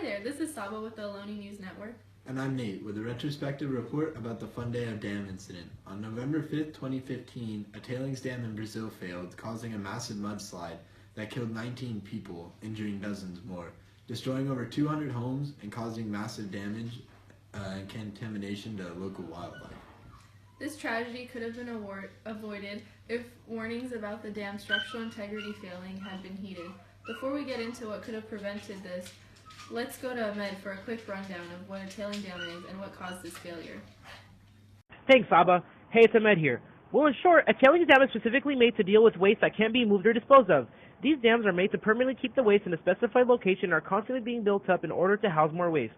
there, this is Saba with the Ohlone News Network. And I'm Nate with a retrospective report about the Fundao Dam incident. On November 5th, 2015, a tailings dam in Brazil failed, causing a massive mudslide that killed 19 people, injuring dozens more, destroying over 200 homes and causing massive damage and contamination to local wildlife. This tragedy could have been avoided if warnings about the dam's structural integrity failing had been heeded. Before we get into what could have prevented this, let's go to Ahmed for a quick rundown of what a tailing dam is and what caused this failure. Thanks, Saba. Hey, it's Ahmed here. Well, in short, a tailings dam is specifically made to deal with waste that can't be moved or disposed of. These dams are made to permanently keep the waste in a specified location and are constantly being built up in order to house more waste.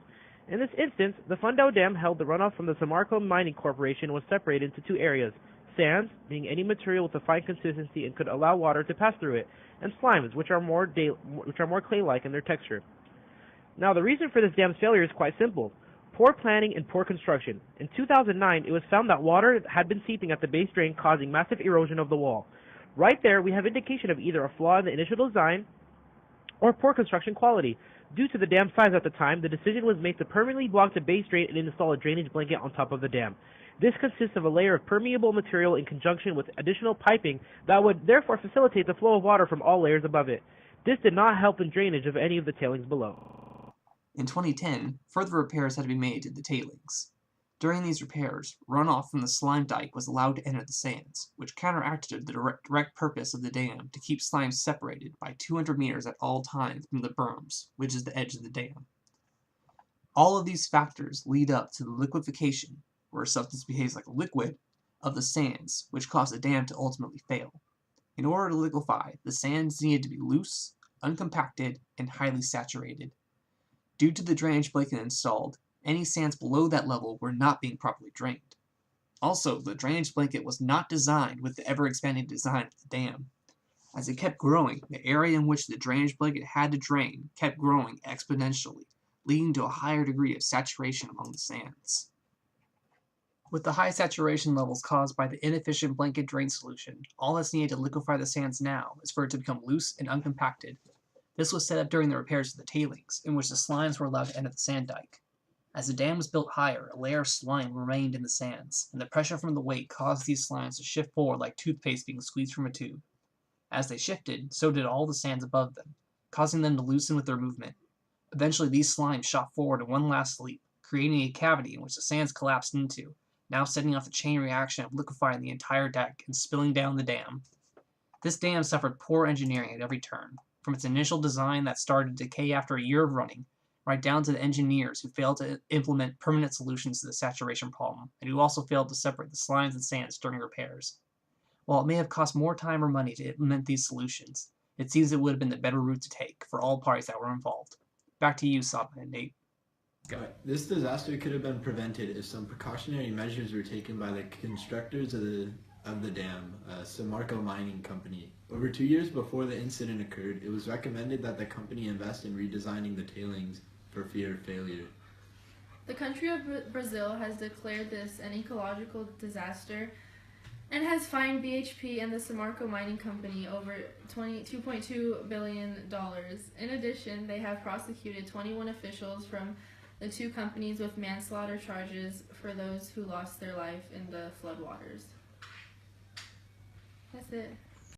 In this instance, the Fundao Dam held the runoff from the Samarco Mining Corporation was separated into two areas: sands, being any material with a fine consistency and could allow water to pass through it, and slimes, which are more clay-like in their texture. Now, the reason for this dam's failure is quite simple: poor planning and poor construction. In 2009, it was found that water had been seeping at the base drain, causing massive erosion of the wall. Right there, we have indication of either a flaw in the initial design or poor construction quality. Due to the dam size at the time, the decision was made to permanently block the base drain and install a drainage blanket on top of the dam. This consists of a layer of permeable material in conjunction with additional piping that would therefore facilitate the flow of water from all layers above it. This did not help in drainage of any of the tailings below. In 2010, further repairs had to be made to the tailings. During these repairs, runoff from the slime dike was allowed to enter the sands, which counteracted the direct purpose of the dam to keep slime separated by 200 meters at all times from the berms, which is the edge of the dam. All of these factors lead up to the liquefaction, where a substance behaves like a liquid, of the sands, which caused the dam to ultimately fail. In order to liquefy, the sands needed to be loose, uncompacted, and highly saturated. Due to the drainage blanket installed, any sands below that level were not being properly drained. Also, the drainage blanket was not designed with the ever-expanding design of the dam. As it kept growing, the area in which the drainage blanket had to drain kept growing exponentially, leading to a higher degree of saturation among the sands. With the high saturation levels caused by the inefficient blanket drain solution, all that's needed to liquefy the sands now is for it to become loose and uncompacted. This was set up during the repairs to the tailings, in which the slimes were allowed to enter the sand dike. As the dam was built higher, a layer of slime remained in the sands, and the pressure from the weight caused these slimes to shift forward like toothpaste being squeezed from a tube. As they shifted, so did all the sands above them, causing them to loosen with their movement. Eventually, these slimes shot forward in one last leap, creating a cavity in which the sands collapsed into, now setting off a chain reaction of liquefying the entire deck and spilling down the dam. This dam suffered poor engineering at every turn, from its initial design that started to decay after a year of running, right down to the engineers who failed to implement permanent solutions to the saturation problem, and who also failed to separate the slimes and sands during repairs. While it may have cost more time or money to implement these solutions, it seems it would have been the better route to take for all parties that were involved. Back to you, Saba and Nate. This disaster could have been prevented if some precautionary measures were taken by the constructors of the dam, Samarco Mining Company. Over 2 years before the incident occurred, it was recommended that the company invest in redesigning the tailings for fear of failure. The country of Brazil has declared this an ecological disaster and has fined BHP and the Samarco Mining Company over $2.2 billion. In addition, they have prosecuted 21 officials from the two companies with manslaughter charges for those who lost their life in the floodwaters. That's it.